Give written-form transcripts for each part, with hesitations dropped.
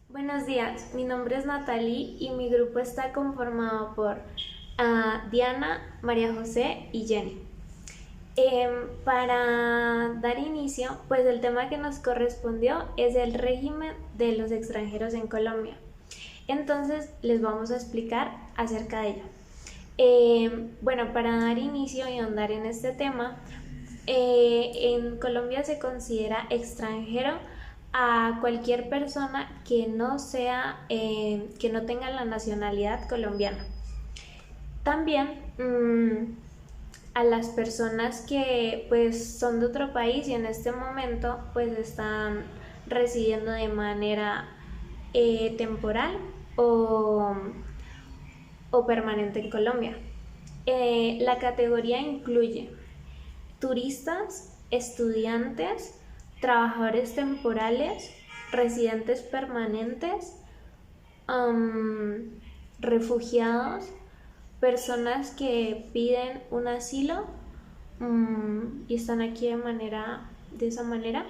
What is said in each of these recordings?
Buenos días, mi nombre es Natalie y mi grupo está conformado por Diana, María José y Jenny. Para dar inicio, pues el tema que nos correspondió es el régimen de los extranjeros en Colombia. Entonces les vamos a explicar acerca de ello. Bueno, para dar inicio y ahondar en este tema, en Colombia se considera extranjero a cualquier persona que no sea, que no tenga la nacionalidad colombiana. También a las personas que pues son de otro país y en este momento pues están residiendo de manera temporal o, o permanente en Colombia. La categoría incluye turistas, estudiantes, trabajadores temporales, residentes permanentes, um, refugiados, personas que piden un asilo y están aquí de esa manera.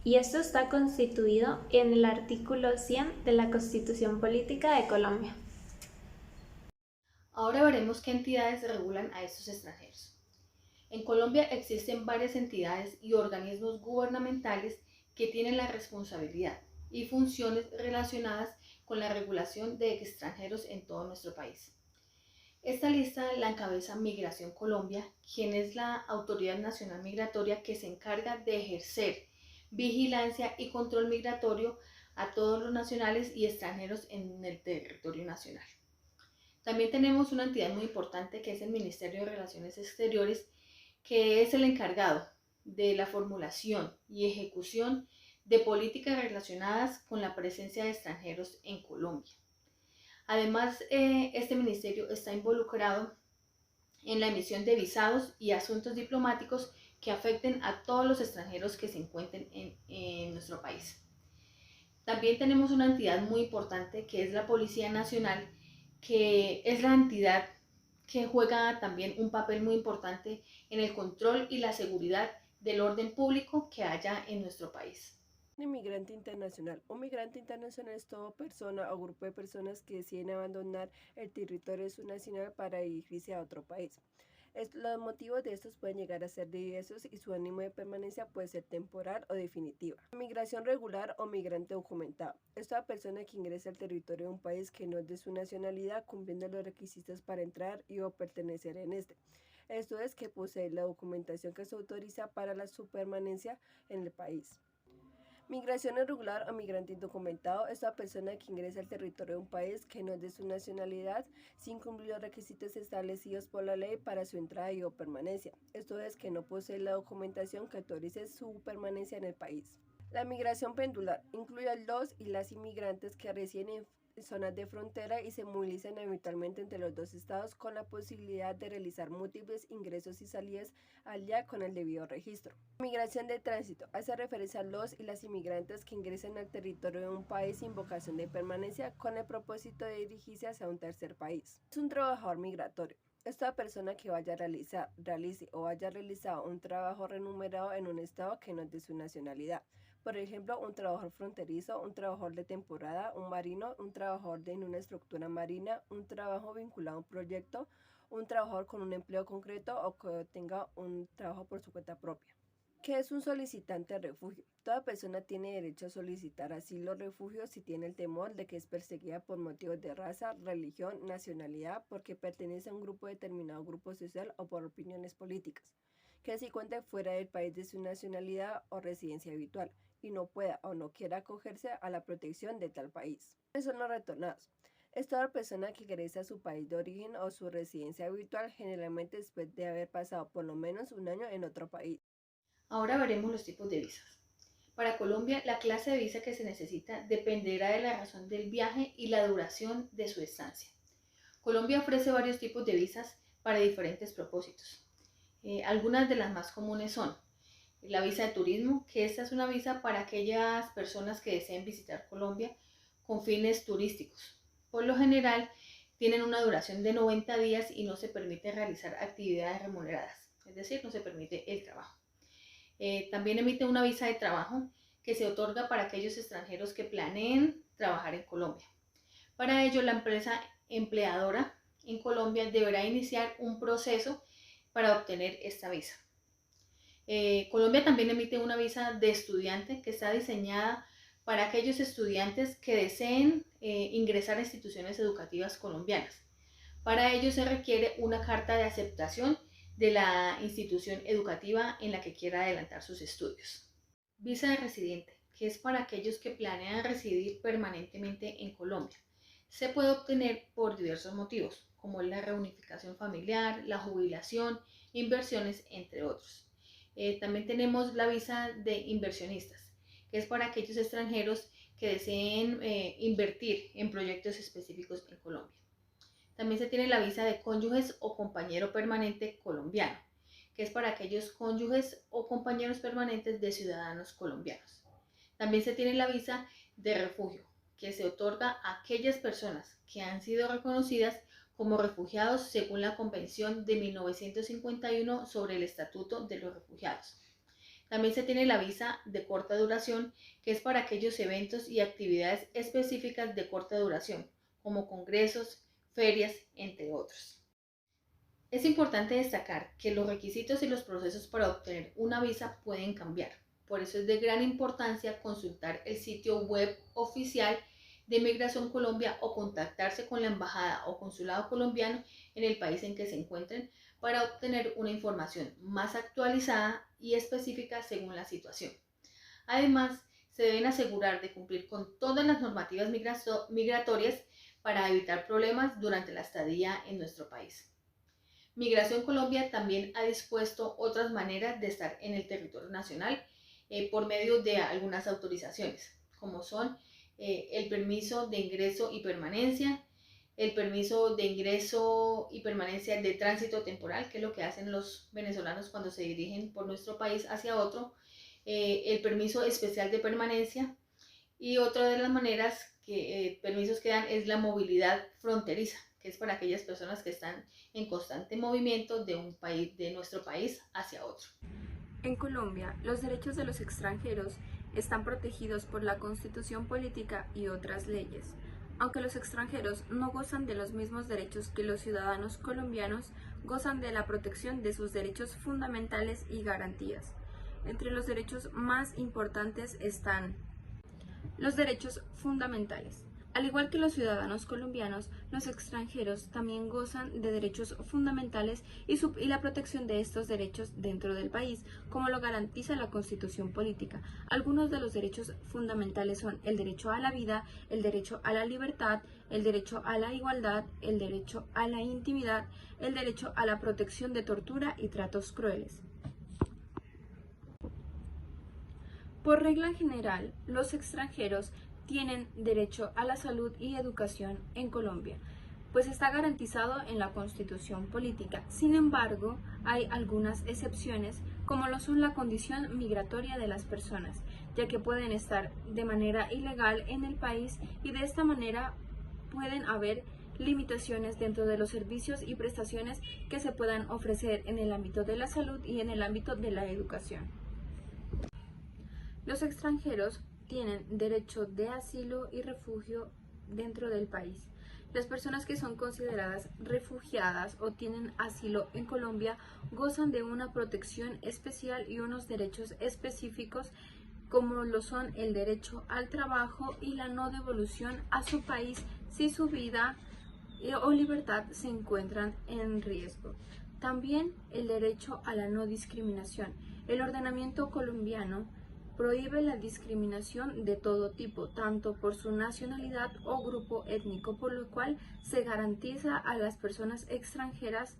Y esto está constituido en el artículo 100 de la Constitución Política de Colombia. Ahora veremos qué entidades regulan a estos extranjeros. En Colombia existen varias entidades y organismos gubernamentales que tienen la responsabilidad y funciones relacionadas con la regulación de extranjeros en todo nuestro país. Esta lista la encabeza Migración Colombia, quien es la Autoridad Nacional Migratoria que se encarga de ejercer vigilancia y control migratorio a todos los nacionales y extranjeros en el territorio nacional. También tenemos una entidad muy importante que es el Ministerio de Relaciones Exteriores, que es el encargado de la formulación y ejecución de políticas relacionadas con la presencia de extranjeros en Colombia. Además, este ministerio está involucrado en la emisión de visados y asuntos diplomáticos que afecten a todos los extranjeros que se encuentren en nuestro país. También tenemos una entidad muy importante que es la Policía Nacional, que es la entidad que juega también un papel muy importante en el control y la seguridad del orden público que haya en nuestro país. Un inmigrante internacional. Un migrante internacional es toda persona o grupo de personas que deciden abandonar el territorio de su nacional para dirigirse a otro país. Los motivos de estos pueden llegar a ser diversos y su ánimo de permanencia puede ser temporal o definitiva. Migración regular o migrante documentado. Es toda persona que ingresa al territorio de un país que no es de su nacionalidad cumpliendo los requisitos para entrar y o pertenecer en este. Esto es que posee la documentación que se autoriza para su permanencia en el país. Migración irregular o migrante indocumentado es la persona que ingresa al territorio de un país que no es de su nacionalidad sin cumplir los requisitos establecidos por la ley para su entrada y o permanencia. Esto es que no posee la documentación que autorice su permanencia en el país. La migración pendular incluye a los y las inmigrantes que residen en zonas de frontera y se movilizan habitualmente entre los dos estados con la posibilidad de realizar múltiples ingresos y salidas al día con el debido registro. Migración de tránsito hace referencia a los y las inmigrantes que ingresan al territorio de un país sin vocación de permanencia con el propósito de dirigirse hacia un tercer país. Es un trabajador migratorio. Esta persona que realice o haya realizado un trabajo remunerado en un estado que no es de su nacionalidad. Por ejemplo, un trabajador fronterizo, un trabajador de temporada, un marino, un trabajador en una estructura marina, un trabajo vinculado a un proyecto, un trabajador con un empleo concreto o que tenga un trabajo por su cuenta propia. ¿Qué es un solicitante de refugio? Toda persona tiene derecho a solicitar asilo o refugio si tiene el temor de que es perseguida por motivos de raza, religión, nacionalidad, porque pertenece a un grupo determinado grupo social o por opiniones políticas, que se encuentre fuera del país de su nacionalidad o residencia habitual y no pueda o no quiera acogerse a la protección de tal país. ¿Cuáles son los retornados? Es toda persona que regresa a su país de origen o su residencia habitual, generalmente después de haber pasado por lo menos un año en otro país. Ahora veremos los tipos de visas. Para Colombia, la clase de visa que se necesita dependerá de la razón del viaje y la duración de su estancia. Colombia ofrece varios tipos de visas para diferentes propósitos. Algunas de las más comunes son la visa de turismo, que esta es una visa para aquellas personas que deseen visitar Colombia con fines turísticos. Por lo general, tienen una duración de 90 días y no se permite realizar actividades remuneradas, es decir, no se permite el trabajo. También emite una visa de trabajo, que se otorga para aquellos extranjeros que planeen trabajar en Colombia. Para ello, la empresa empleadora en Colombia deberá iniciar un proceso para obtener esta visa. Colombia también emite una visa de estudiante que está diseñada para aquellos estudiantes que deseen ingresar a instituciones educativas colombianas. Para ello se requiere una carta de aceptación de la institución educativa en la que quiera adelantar sus estudios. Visa de residente, que es para aquellos que planean residir permanentemente en Colombia. Se puede obtener por diversos motivos, como la reunificación familiar, la jubilación, inversiones, entre otros. También tenemos la visa de inversionistas, que es para aquellos extranjeros que deseen invertir en proyectos específicos en Colombia. También se tiene la visa de cónyuges o compañero permanente colombiano, que es para aquellos cónyuges o compañeros permanentes de ciudadanos colombianos. También se tiene la visa de refugio, que se otorga a aquellas personas que han sido reconocidas como refugiados según la Convención de 1951 sobre el Estatuto de los Refugiados. También se tiene la visa de corta duración, que es para aquellos eventos y actividades específicas de corta duración, como congresos, ferias, entre otros. Es importante destacar que los requisitos y los procesos para obtener una visa pueden cambiar. Por eso es de gran importancia consultar el sitio web oficial de Migración Colombia o contactarse con la embajada o consulado colombiano en el país en que se encuentren para obtener una información más actualizada y específica según la situación. Además, se deben asegurar de cumplir con todas las normativas migratorias para evitar problemas durante la estadía en nuestro país. Migración Colombia también ha dispuesto otras maneras de estar en el territorio nacional por medio de algunas autorizaciones, como son el permiso de ingreso y permanencia, el permiso de ingreso y permanencia de tránsito temporal, que es lo que hacen los venezolanos cuando se dirigen por nuestro país hacia otro, el permiso especial de permanencia, y otra de las maneras que permisos que dan es la movilidad fronteriza, que es para aquellas personas que están en constante movimiento de nuestro país hacia otro. En Colombia, los derechos de los extranjeros están protegidos por la Constitución Política y otras leyes. Aunque los extranjeros no gozan de los mismos derechos que los ciudadanos colombianos, gozan de la protección de sus derechos fundamentales y garantías. Entre los derechos más importantes están los derechos fundamentales. Al igual que los ciudadanos colombianos, los extranjeros también gozan de derechos fundamentales y la protección de estos derechos dentro del país, como lo garantiza la Constitución Política. Algunos de los derechos fundamentales son el derecho a la vida, el derecho a la libertad, el derecho a la igualdad, el derecho a la intimidad, el derecho a la protección de tortura y tratos crueles. Por regla general, los extranjeros tienen derecho a la salud y educación en Colombia, pues está garantizado en la Constitución Política. Sin embargo, hay algunas excepciones, como lo son la condición migratoria de las personas, ya que pueden estar de manera ilegal en el país y de esta manera pueden haber limitaciones dentro de los servicios y prestaciones que se puedan ofrecer en el ámbito de la salud y en el ámbito de la educación. Los extranjeros tienen derecho de asilo y refugio dentro del país. Las personas que son consideradas refugiadas o tienen asilo en Colombia gozan de una protección especial y unos derechos específicos, como lo son el derecho al trabajo y la no devolución a su país si su vida o libertad se encuentran en riesgo. También el derecho a la no discriminación. El ordenamiento colombiano prohíbe la discriminación de todo tipo, tanto por su nacionalidad o grupo étnico, por lo cual se garantiza a las personas extranjeras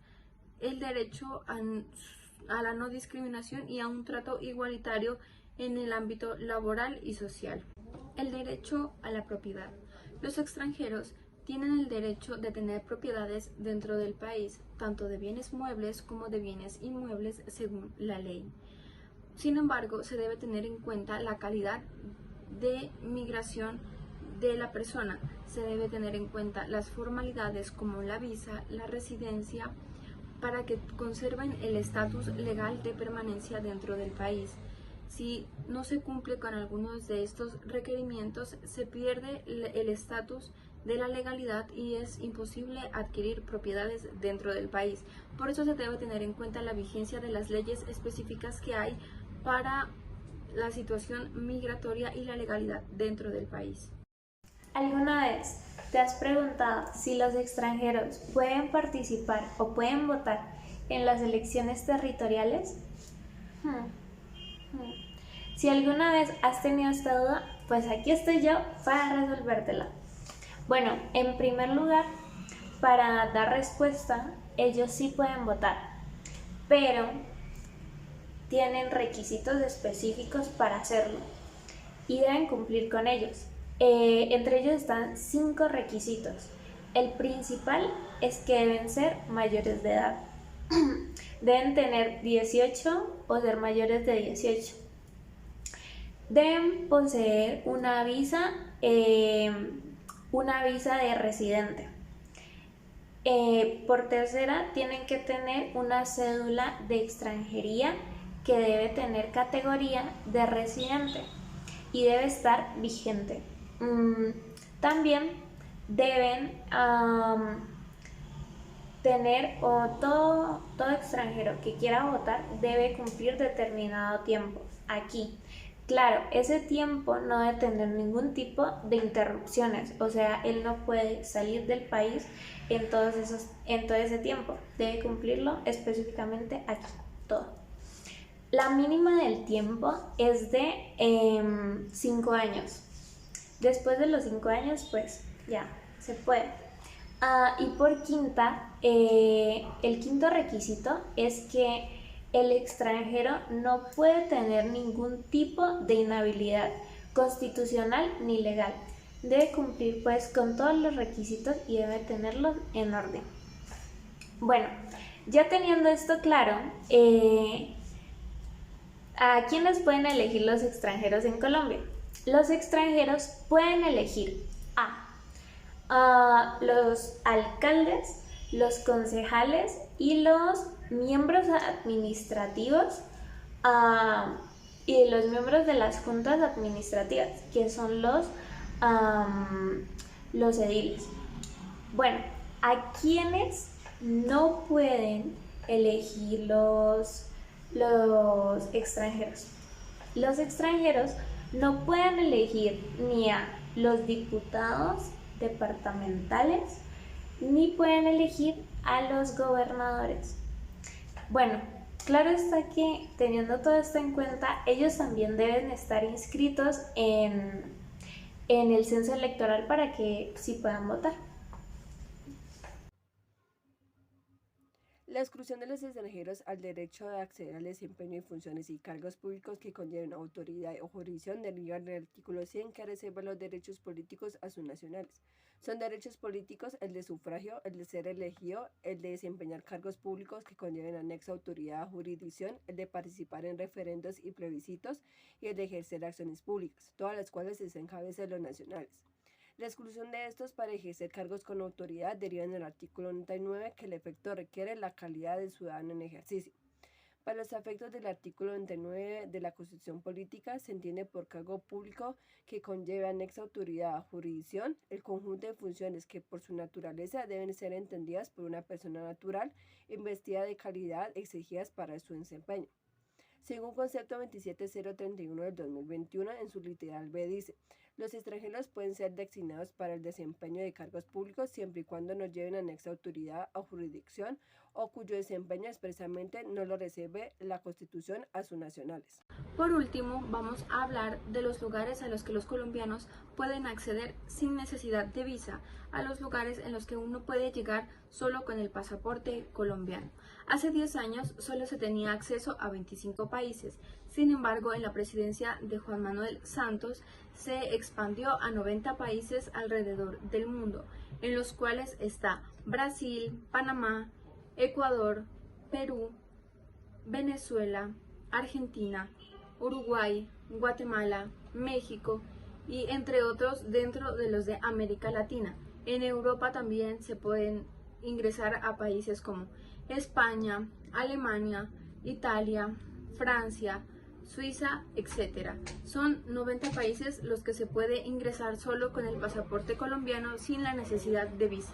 el derecho a la no discriminación y a un trato igualitario en el ámbito laboral y social. El derecho a la propiedad. Los extranjeros tienen el derecho de tener propiedades dentro del país, tanto de bienes muebles como de bienes inmuebles según la ley. Sin embargo, se debe tener en cuenta la calidad de migración de la persona. Se debe tener en cuenta las formalidades como la visa, la residencia, para que conserven el estatus legal de permanencia dentro del país. Si no se cumple con algunos de estos requerimientos, se pierde el estatus de la legalidad y es imposible adquirir propiedades dentro del país. Por eso se debe tener en cuenta la vigencia de las leyes específicas que hay para la situación migratoria y la legalidad dentro del país. ¿Alguna vez te has preguntado si los extranjeros pueden participar o pueden votar en las elecciones territoriales? Si alguna vez has tenido esta duda, pues aquí estoy yo para resolvértela. Bueno, en primer lugar, para dar respuesta, ellos sí pueden votar, pero tienen requisitos específicos para hacerlo y deben cumplir con ellos. Entre ellos están 5 requisitos. El principal es que deben ser mayores de edad. Deben tener 18 o ser mayores de 18. Deben poseer una visa de residente. Por tercera, tienen que tener una cédula de extranjería que debe tener categoría de residente y debe estar vigente. También deben tener, o todo extranjero que quiera votar debe cumplir determinado tiempo aquí. Claro, ese tiempo no debe tener ningún tipo de interrupciones, o sea, él no puede salir del país en todo ese tiempo, debe cumplirlo específicamente aquí, todo. La mínima del tiempo es de 5 años. Después de los 5 años, pues ya se puede. Y por quinta, el quinto requisito es que el extranjero no puede tener ningún tipo de inhabilidad constitucional ni legal. Debe cumplir pues con todos los requisitos y debe tenerlos en orden. Bueno, ya teniendo esto claro, ¿a quiénes pueden elegir los extranjeros en Colombia? Los extranjeros pueden elegir a los alcaldes, los concejales y los miembros administrativos y los miembros de las juntas administrativas, que son los ediles. Bueno, ¿a quiénes no pueden elegir los extranjeros? Los extranjeros no pueden elegir ni a los diputados departamentales, ni pueden elegir a los gobernadores. Bueno, claro está que teniendo todo esto en cuenta, ellos también deben estar inscritos en el censo electoral para que sí puedan votar. La exclusión de los extranjeros al derecho de acceder al desempeño de funciones y cargos públicos que conlleven autoridad o jurisdicción deriva del artículo 100 que reserva los derechos políticos a sus nacionales. Son derechos políticos el de sufragio, el de ser elegido, el de desempeñar cargos públicos que conlleven anexo autoridad o jurisdicción, el de participar en referendos y plebiscitos y el de ejercer acciones públicas, todas las cuales están en cabeza de los nacionales. La exclusión de estos para ejercer cargos con autoridad deriva en el artículo 99 que el efecto requiere la calidad del ciudadano en ejercicio. Para los efectos del artículo 99 de la Constitución Política se entiende por cargo público que conlleve anexa autoridad o jurisdicción el conjunto de funciones que por su naturaleza deben ser entendidas por una persona natural investida de calidad exigidas para su desempeño. Según concepto 27031 del 2021, en su literal B dice: los extranjeros pueden ser designados para el desempeño de cargos públicos siempre y cuando no lleven anexa autoridad o jurisdicción o cuyo desempeño expresamente no lo reserve la Constitución a sus nacionales. Por último, vamos a hablar de los lugares a los que los colombianos pueden acceder sin necesidad de visa, a los lugares en los que uno puede llegar solo con el pasaporte colombiano. Hace 10 años solo se tenía acceso a 25 países, sin embargo, en la presidencia de Juan Manuel Santos se expandió a 90 países alrededor del mundo, en los cuales está Brasil, Panamá, Ecuador, Perú, Venezuela, Argentina, Uruguay, Guatemala, México y entre otros dentro de los de América Latina. En Europa también se pueden ingresar a países como España, Alemania, Italia, Francia, Suiza, etc. Son 90 países los que se puede ingresar solo con el pasaporte colombiano sin la necesidad de visa.